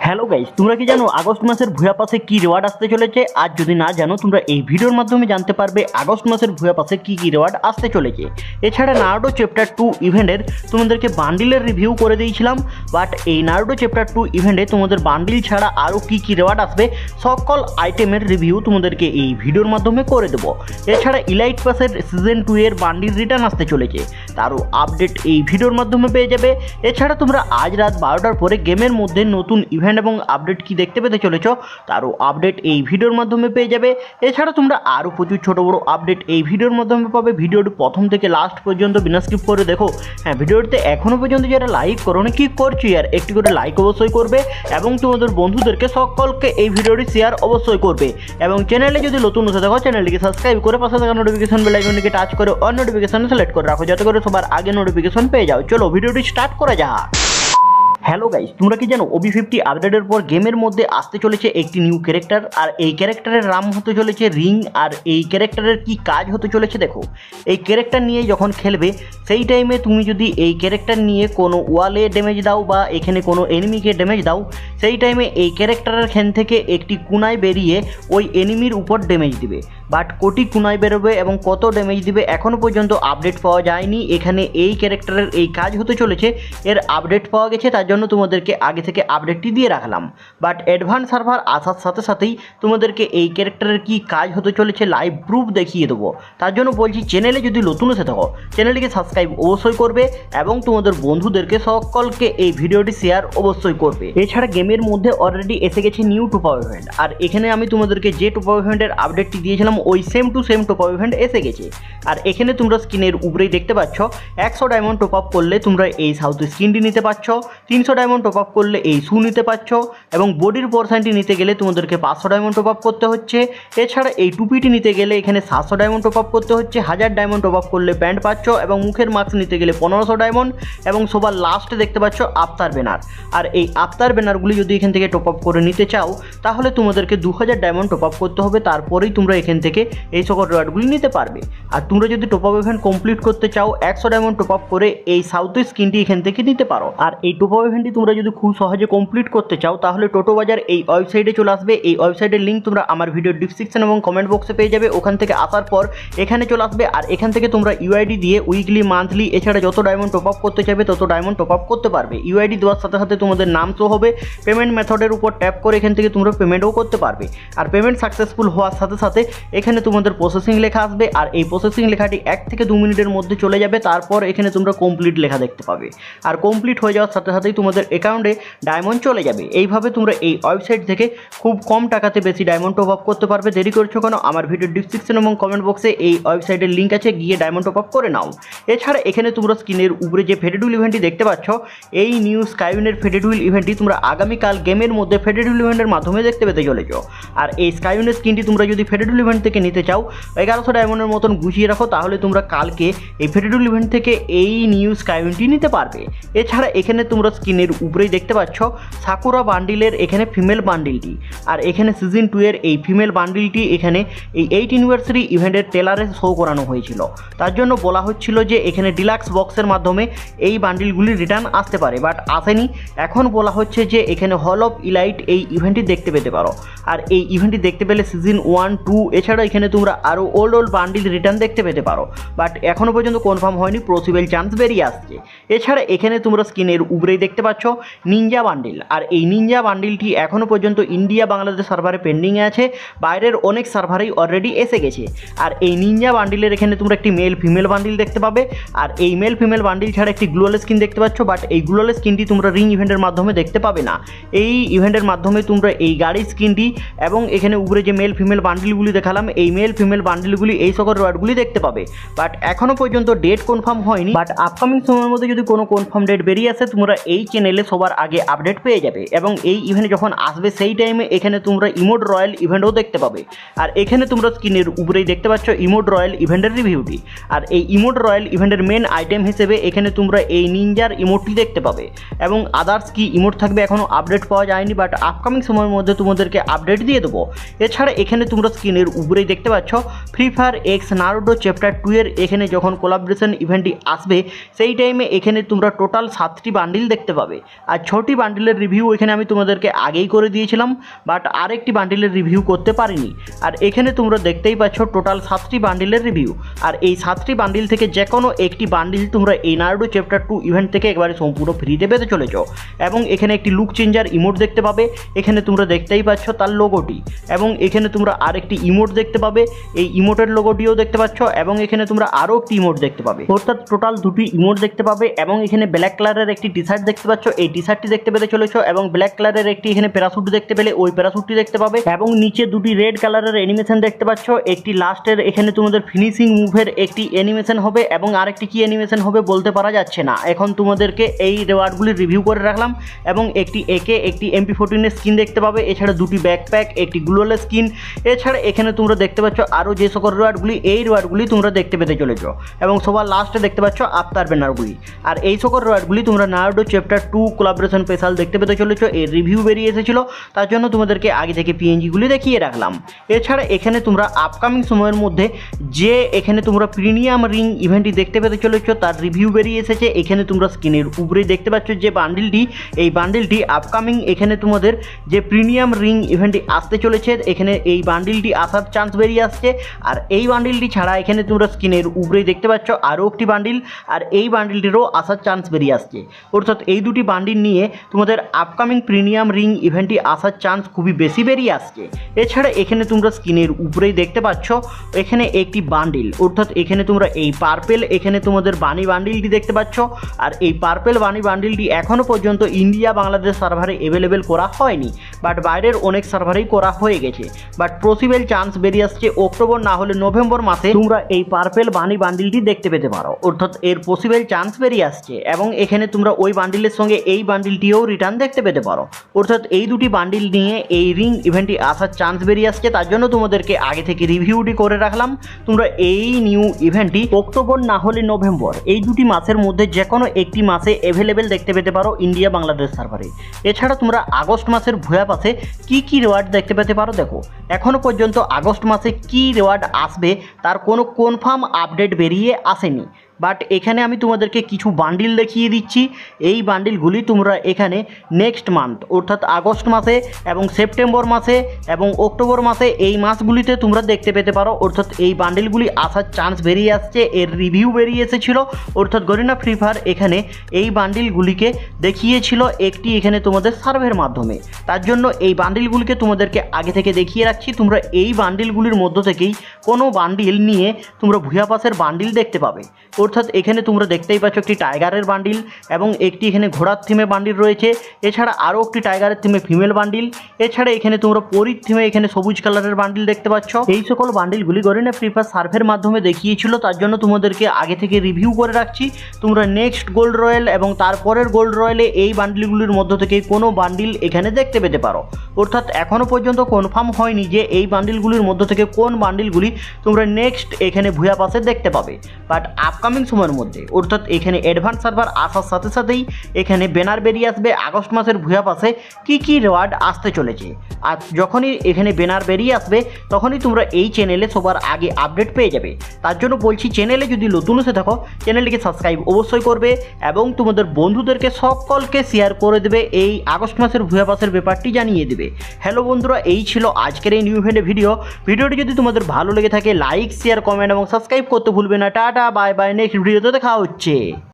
Hello guys, তোমরা কি জানো আগস্ট মাসের ভুয়া পাসে কি রিওয়ার্ড আসতে চলেছে? আর যদি না জানো, তোমরা এই ভিডিওর মাধ্যমে জানতে পারবে আগস্ট মাসের ভুয়া পাসে কি রিওয়ার্ড আসতে চলেছে। এছাড়া নারুটো চ্যাপ্টার 2 ইভেন্টের তোমাদেরকে বান্ডিলের রিভিউ করে দিয়েছিলাম, বাট এই নারুটো চ্যাপ্টার 2 ইভেন্টে তোমাদের বান্ডিল ছাড়া আরও কি রিওয়ার্ড আসবে সকল আইটেমের রিভিউ তোমাদেরকে এই ভিডিওর মাধ্যমে করে দেবো। এছাড়া ইলাইট পাসের সিজন 2 এর বান্ডিল রিটার্ন আসতে চলেছে, তারও আপডেট এই ভিডিওর মাধ্যমে পেয়ে যাবে। এছাড়া তোমরা আজ রাত 12টার পরে গেমের মধ্যে নতুন ইভেন্ট এবং আপডেট কি দেখতে পেতে চলেছো তারও আপডেট এই ভিডিওর মাধ্যমে পেয়ে যাবে। এছাড়া তোমরা আরও প্রচুর ছোটো বড়ো আপডেট এই ভিডিওর মাধ্যমে পাবে। ভিডিওটি প্রথম থেকে লাস্ট পর্যন্ত বিনা স্কিপ করে দেখো। হ্যাঁ, ভিডিওটিতে এখনও পর্যন্ত যারা লাইক করো না, কি করছি আর একটি করে লাইক অবশ্যই করবে এবং তোমাদের বন্ধুদেরকে সকলকে এই ভিডিওটি শেয়ার অবশ্যই করবে। এবং চ্যানেলে যদি নতুন এসে দেখো, চ্যানেলটিকে সাবস্ক্রাইব করে পাশে থাকা নোটিফিকেশন বেল আইকনটিকে টাচ করে অল নোটিফিকেশন সিলেক্ট করে রাখো, যাতে করে সবার আগে নোটিফিকেশন পেয়ে যাও। চলো ভিডিওটি স্টার্ট করা যাক। হ্যালো গাইস, তোমরা কি জানো OB50 আপডেটের পর গেমের মধ্যে আসতে চলেছে একটি নিউ ক্যারেক্টার, আর এই ক্যারেক্টারের নাম হতে চলেছে রিং। আর এই ক্যারেক্টারের কি কাজ হতে চলেছে দেখো। এই ক্যারেক্টার নিয়ে যখন খেলবে সেই টাইমে তুমি যদি এই ক্যারেক্টার নিয়ে কোনো ওয়ালে ড্যামেজ দাও বা এখানে কোনো এনিমিকে ড্যামেজ দাও, সেই টাইমে এই ক্যারেক্টারের খেন থেকে একটি কুনায় বেরিয়ে ওই এনিমির উপর ড্যামেজ দিবে। বাট কোটি কুনায় বেরোবে এবং কত ড্যামেজ দিবে এখনও পর্যন্ত আপডেট পাওয়া যায়নি। এখানে এই ক্যারেক্টারের এই কাজ হতে চলেছে, এর আপডেট পাওয়া গেছে, তার জন্য তোমাদেরকে আগে থেকে আপডেটটি দিয়ে রাখলাম। বাট অ্যাডভান্স সার্ভার আসার সাথে সাথেই তোমাদেরকে এই ক্যারেক্টারের কি কাজ হতে চলেছে লাইভ প্রুফ দেখিয়ে দেবো। তার জন্য বলছি, চ্যানেলে যদি নতুন এসে থাকো চ্যানেলটিকে সাবস্ক্রাইব অবশ্যই করবে এবং তোমাদের বন্ধুদেরকে সকলকে এই ভিডিওটি শেয়ার অবশ্যই করবে। এছাড়া গেমের মধ্যে অলরেডি এসে গেছে নিউ টপ আপ ইভেন্ট, আর এখানে আমি তোমাদেরকে যে টপ আপ ইভেন্টের আপডেটটি দিয়েছিলাম ওই same to same top up event এসে গেছে। আর এখানে তোমরা স্ক্রিনের উপরেই দেখতে পাচ্ছ 100 ডায়মন্ড টপ আপ করলে তোমরা এই সাউথ স্কিনটি নিতে পারছো, 300 ডায়মন্ড টপ আপ করলে এই শু নিতে পারছো, এবং বডির পোর্শনটি নিতে গেলে তোমাদেরকে 500 ডায়মন্ড টপ আপ করতে হচ্ছে। এছাড়া এই টুপিটি নিতে গেলে এখানে 700 ডায়মন্ড টপ আপ করতে হচ্ছে, 1000 ডায়মন্ড টপ আপ করলে প্যান্ট পাচ্ছ, এবং মুখের মাস্ক নিতে গেলে 1500 ডায়মন্ড, এবং সবার লাস্টে দেখতে পাচ্ছ আফতার ব্যানার। আর এই আফতার ব্যানারগুলি যদি এখান থেকে টপ আপ করে নিতে চাও তাহলে তোমাদেরকে 2000 ডায়মন্ড টপ আপ করতে হবে, তারপরেই তোমরা এখান থেকে এই সকল রিওয়ার্ডগুলি নিতে পারবে। আর তোমরা যদি টপ আপ ইভেন্ট কমপ্লিট করতে চাও 100 ডায়মন্ড টপ আপ করে এই সাউথ স্কিনটি এখান থেকে নিতে পারো। আর এই টপ আপ ইভেন্টটি তোমরা যদি খুব সহজে কমপ্লিট করতে চাও তাহলে টোটো বাজার এই ওয়েবসাইটে চলে আসবে। এই ওয়েবসাইটের লিঙ্ক তোমরা আমার ভিডিও ডিসক্রিপশন এবং কমেন্ট বক্সে পেয়ে যাবে। ওখান থেকে আসার পর এখানে চলে আসবে, আর এখান থেকে তোমরা ইউআইডি দিয়ে উইকলি, মান্থলি, এছাড়া যত ডায়মন্ড টপ আপ করতে চাইবে তত ডায়মন্ড টপ আপ করতে পারবে। ইউআইডি দেওয়ার সাথে সাথে তোমাদের নাম শো হবে, পেমেন্ট মেথডের উপর ট্যাপ করে এখান থেকে তোমরা পেমেন্টও করতে পারবে। আর পেমেন্ট সাকসেসফুল হওয়ার সাথে সাথে এখানে তোমাদের প্রসেসিং লেখা আসবে, আর এই প্রসেসিং লেখাটি 1 থেকে 2 মিনিটের মধ্যে চলে যাবে। তারপর এখানে তোমরা কমপ্লিট লেখা দেখতে পাবে, আর কমপ্লিট হয়ে যাওয়ার সাথে সাথেই তোমাদের অ্যাকাউন্টে ডায়মন্ড চলে যাবে। এইভাবে তোমরা এই ওয়েবসাইট থেকে খুব কম টাকাতে বেশি ডায়মন্ড টপ আপ করতে পারবে। দেরি করছো কেন? আমার ভিডিও ডিসক্রিপশন এবং কমেন্ট বক্সে এই ওয়েবসাইটের লিঙ্ক আছে, গিয়ে ডায়মন্ড টপ আপ করে নাও। এছাড়া এখানে তোমরা স্ক্রিনের উপরে যে ফেডেডুইল ইভেন্টটি দেখতে পাচ্ছ, এই নিউ স্কাইউইনের ফেডেডুইল ইভেন্টটি তোমরা আগামীকাল গেমের মধ্যে ফেডেডুইল ইভেন্টের মাধ্যমে দেখতে পেতে চলেছ। আর এই স্কাইউইনের স্কিনটি তোমরা যদি ফেডেডুইল ইভেন্ট থেকে নিতে চাও 1100 ডায়মন্ডের মতন গুছিয়ে রাখো, তাহলে তোমরা কালকে এই ফেডেডুইল ইভেন্ট থেকে এই নিউ স্কাইউইনটি নিতে পারবে। এছাড়া এখানে তোমরা স্ক্রিনের উপরেই দেখতে পাচ্ছ সাকুরা বান্ডিলের এখানে ফিমেল বান্ডিলটি, আর এখানে সিজন 2 এর এই ফিমেল বান্ডিলটি এখানে এই 8 অ্যানিভার্সারি ইভেন্টের ট্রেলারে শো করানো হয়েছিল। তার জন্য বলা হচ্ছিল যে এখানে ডিলাক্স বক্সের মাধ্যমে এই বান্ডিলগুলি রিটার্ন আসতে পারে, বাট আসেনি। এখন বলা হচ্ছে যে এখানে হল অফ ইলাইট এই ইভেন্টটি দেখতে পেতে পারো। আর এই ইভেন্টটি দেখতে পেলে সিজন 1, 2 এছাড়া এখানে তোমরা আরও ওল্ড বান্ডিল রিটার্ন দেখতে পেতে পারো, বাট এখনও পর্যন্ত কনফার্ম হয়নি, পসিবল চান্স বেরিয়ে আসছে। এছাড়া এখানে তোমরা স্ক্রিনের উপরেই দেখতে পাচ্ছ নিনজা বান্ডিল, আর এই নিনজা বান্ডিলটি এখনও পর্যন্ত ইন্ডিয়া বাংলাদেশ সার্ভারে পেন্ডিংয়ে আছে, বাইরের অনেক সার্ভারেই অলরেডি এসে গেছে। আর এই নিনজা বান্ডিলের এখানে তোমরা একটি মেল ফিমেল বান্ডিল দেখতে পাবে, আর এই মেল ফিমেল বান্ডিল ছাড়া একটি গ্লোয়াল স্কিন দেখতে পাচ্ছ, বাট এই গ্লোয়াল স্কিনটি তোমরা রিং ইভেন্টের মাধ্যমে দেখতে পাবে না। এই ইভেন্টের মাধ্যমে তোমরা এই গাড়ির স্কিনটি এবং এখানে উপরে যে মেল ফিমেল বান্ডিলগুলি দেখালাম এই মেল ফিমেল বান্ডিলগুলি এই সকল রিওয়ার্ডগুলি দেখতে পাবে। বাট এখনও পর্যন্ত ডেট কনফার্ম হয়নি, বাট আপকামিং সময়ের মধ্যে যদি কোনো কনফার্ম ডেট বেরিয়ে আসে তোমরা এই চ্যানেলে সবার আগে আপডেট পেয়ে যাবে। এবং এই ইভেন্ট যখন আসবে সেই টাইমে এখানে তোমরা ইমোট রয়্যাল ইভেন্টও দেখতে পাবে। আর এখানে তোমরা স্ক্রিনের উপরেই দেখতে পাচ্ছ ইমোট রয়্যাল ইভেন্টের রিভিউটি, আর এই ইমোট রয়্যাল ইভেন্টের মেন আইটেম হিসেবে এখানে তোমরা এই নিনজার ইমোটটি দেখতে পাবে, এবং আদার্স কি ইমোট থাকবে এখনও আপডেট পাওয়া যায়নি, বাট আপকামিং সময়ের মধ্যে তোমাদেরকে আপডেট আপডেট দিয়ে দেবো। এছাড়া এখানে তোমরা স্ক্রিনের উপরেই দেখতে পাচ্ছ free fire x Naruto chapter 2 এর এখানে যখন কোলাবরেশন ইভেন্টটি আসবে সেই টাইমে এখানে তোমরা টোটাল 7টি বান্ডিল দেখতে পাবে। আর 6টি বান্ডিলের রিভিউ এখানে আমি তোমাদেরকে আগেই করে দিয়েছিলাম, বাট আরেকটি বান্ডিলের রিভিউ করতে পারিনি। আর এখানে তোমরা দেখতেই পাচ্ছ টোটাল 7টি বান্ডিলের রিভিউ। আর এই 7টি বান্ডিল থেকে যে কোনো একটি বান্ডিল তোমরা এই নারুটো চ্যাপ্টার 2 ইভেন্ট থেকে একবারে সম্পূর্ণ ফ্রিতে পেতে চলেছ। এবং এখানে একটি লুক চেঞ্জার ইমোট দেখতে পাবে, এখানে তোমরা দেখতেই পাচ্ছ তার লোগোটি। এবং এখানে তোমরা আরেকটি ইমোট দেখতে পাবে, এই ইমোটের লোগোটিও দেখতে পাচ্ছ। এবং এখানে তোমরা আরও একটি ইমোট দেখতে পাবে, অর্থাৎ টোটাল 2টি ইমোট দেখতে পাবে। এবং এখানে ব্ল্যাক কালারের একটি টি শার্ট দেখতে পাচ্ছ, এই টি শার্টটি দেখতে পেতে চলেছ। এবং ব্ল্যাক কালারের একটি এখানে প্যারাশুট দেখতে পেলে ওই প্যারাশুটটি দেখতে পাবে। এবং নিচে 2টি রেড কালারের অ্যানিমেশন দেখতে পাচ্ছ, একটি লাস্টের এখানে তোমাদের ফিনিশিং মুভের একটি অ্যানিমেশন হবে এবং আরেকটি কি অ্যানিমেশন হবে বলতে পারা যাচ্ছে না। এখন তোমাদেরকে এই রেওয়ার্ডগুলি রিভিউ করে রাখলাম। এবং একটি MP14 এর স্কিন দেখতে পাবে, এছাড়া 2টি ব্যাকপ্যাক, একটি গ্লোয়াল স্কিন। এছাড়া এখানে তোমরা দেখতে পাচ্ছ আরও যে সকল রেওয়ার্ডগুলি, এই রেওয়ার্ডগুলি তোমরা দেখতে পেতে চলেছ। এবং সবার লাস্টে দেখতে পাচ্ছ আফতার ব্যানারগুলি। আর এই সকল রেওয়ার্ডগুলি তোমরা নারুটো চ্যাপ্টার 2 কোলাবরেশন স্পেশাল দেখতে পেতে চলেছ। এর রিভিউ বেরিয়ে এসেছিল, তার জন্য তোমাদেরকে আগে থেকে PNGগুলি দেখিয়ে রাখলাম। এছাড়া এখানে তোমরা আপকামিং সময়ের মধ্যে যে এখানে তোমরা প্রিমিয়াম রিং ইভেন্টটি দেখতে পেতে চলেছ তার রিভিউ বেরিয়ে এসেছে। এখানে তোমরা স্ক্রিনের উপরেই দেখতে পাচ্ছ যে বান্ডিলটি, এই বান্ডিলটি আপকামিং এখানে তোমাদের যে প্রিমিয়াম রিং ইভেন্টটি আসতে চলেছে, এখানে এই বান্ডিলটি আসার চান্স বেরিয়ে আসছে। আর এই বান্ডিলটি ছাড়া এখানে তোমরা স্ক্রিনের উপরেই দেখতে পাচ্ছ আরও একটি বান্ডিল, আর এই বান্ডিলটিরও আসার চান্স বেরিয়ে আসছে। অর্থাৎ এই দুটি বান্ডিল নিয়ে তোমাদের আপকামিং প্রিমিয়াম রিং ইভেন্টটি আসার চান্স খুবই বেশি বেরিয়ে আসছে। এছাড়া এখানে তোমরা স্ক্রিনের উপরেই দেখতে পাচ্ছ এখানে একটি বান্ডিল, অর্থাৎ এখানে তোমরা এই পার্পেল এখানে তোমাদের বানি বান্ডিলটি দেখতে পাচ্ছ। আর এই পার্পেল বানি বান্ডিলটি এখনও পর্যন্ত ইন্ডিয়া বাংলাদেশ সার্ভারে অ্যাভেলেবেল করা হয়নি, বাট বাইরের অনেক সার্ভারেই করা হয়ে গেছে। বাট পসিবল চান্স বেরিয়ে আসছে অক্টোবর না হলে নভেম্বর মাসে তোমরা এই পার্পেল বানি বান্ডিলটি দেখতে পেতে পারো, অর্থাৎ এর পসিবল চান্স বেরিয়ে আসছে। এবং এখানে তোমরা ওই বান্ডিলের সঙ্গে এই বান্ডিলটিও রিটার্ন দেখতে পেতে পারো, অর্থাৎ এই দুটি বান্ডিল নিয়ে এই রিং ইভেন্টটি আসার চান্স বেরিয়ে আসছে। তার জন্য তোমাদেরকে আগে থেকে রিভিউটি করে রাখলাম। তোমরা এই নিউ ইভেন্টটি অক্টোবর না হলে নভেম্বর এই দুটি মাসের মধ্যে যে কোনো একটি মাসে অ্যাভেলেবেল দেখতে পেতে পারো ইন্ডিয়া বাংলাদেশ সার্ভারে। এছাড়া তোমরা আগস্ট মাসের ভুয়া পাশে কি রেওয়ার্ড দেখতে পেতে পারো। দেখো এখনও পর্যন্ত আগস্ট মাসে কি রেওয়ার্ড আসবে তার কোনো কনফার্ম আপডেট বেরিয়ে আসেনি, বাট এখানে আমি তোমাদেরকে কিছু বান্ডিল দেখিয়ে দিচ্ছি। এই বান্ডিলগুলি তোমরা এখানে নেক্সট মান্থ অর্থাৎ আগস্ট মাসে এবং সেপ্টেম্বর মাসে এবং অক্টোবর মাসে এই মাসগুলিতে তোমরা দেখতে পেতে পারো। অর্থাৎ এই বান্ডিলগুলি আসার চান্স বেরিয়ে আসছে, এর রিভিউ বেরিয়ে এসেছিলো। অর্থাৎ গরিনা ফ্রি ফায়ার এখানে এই বান্ডিলগুলিকে দেখিয়েছিল একটি এখানে তোমাদের সার্ভের মাধ্যমে। তার জন্য এই বান্ডিলগুলিকে তোমাদেরকে আগে থেকে দেখিয়ে রাখছি। তোমরা এই বান্ডিলগুলির মধ্য থেকেই কোনো বান্ডিল নিয়ে তোমরা ভুয়া পাসের বান্ডিল দেখতে পাবে। অর্থাৎ এখানে তোমরা দেখতেই পাচ্ছ একটি টাইগারের বান্ডিল এবং একটি এখানে ঘোড়ার থিমে বান্ডিল রয়েছে। এছাড়া আরও একটি টাইগারের থিমে ফিমেল বান্ডিল। এছাড়া এখানে তোমরা পরীর থিমে এখানে সবুজ কালারের বান্ডিল দেখতে পাচ্ছ। এই সকল বান্ডিলগুলি গরিনা ফ্রি ফায়ার সার্ভের মাধ্যমে দেখিয়েছিল, তার জন্য তোমাদেরকে আগে থেকে রিভিউ করে রাখছি। তোমরা নেক্সট গোল্ড রয়্যাল এবং তারপরের গোল্ড রয়্যালে এই বান্ডিলগুলির মধ্য থেকে কোনো বান্ডিল এখানে দেখতে পেতে পারো। অর্থাৎ এখনও পর্যন্ত কনফার্ম হয়নি যে এই বান্ডিলগুলির মধ্য থেকে কোন বান্ডিলগুলি তোমরা নেক্সট এখানে ভুয়া পাসে দেখতে পাবে। বাট আপকামিং সময়ের মধ্যে অর্থাৎ এখানে অ্যাডভান্স সার্ভার আসার সাথে সাথেই এখানে ব্যানার বেরিয়ে আসবে আগস্ট মাসের ভুয়া পাসে কি রেওয়ার্ড আসতে চলেছে। আর যখনই এখানে ব্যানার বেরিয়ে আসবে তখনই তোমরা এই চ্যানেলে সবার আগে আপডেট পেয়ে যাবে। তার জন্য বলছি চ্যানেলে যদি নতুন এসে থাকো চ্যানেলটিকে সাবস্ক্রাইব অবশ্যই করবে এবং তোমাদের বন্ধুদেরকে সকলকে শেয়ার করে দেবে, এই আগস্ট মাসের ভুয়া পাসের ব্যাপারটি জানিয়ে দেবে। হ্যালো বন্ধুরা, এই ছিল আজকের এই নিউ ইভেন্টের ভিডিওটি যদি তোমাদের ভালো লেগে থাকে লাইক শেয়ার কমেন্ট এবং সাবস্ক্রাইব করতে ভুলবে না। টাটা বাই বাই, নেক্সট ভিডিওতে দেখা হচ্ছে।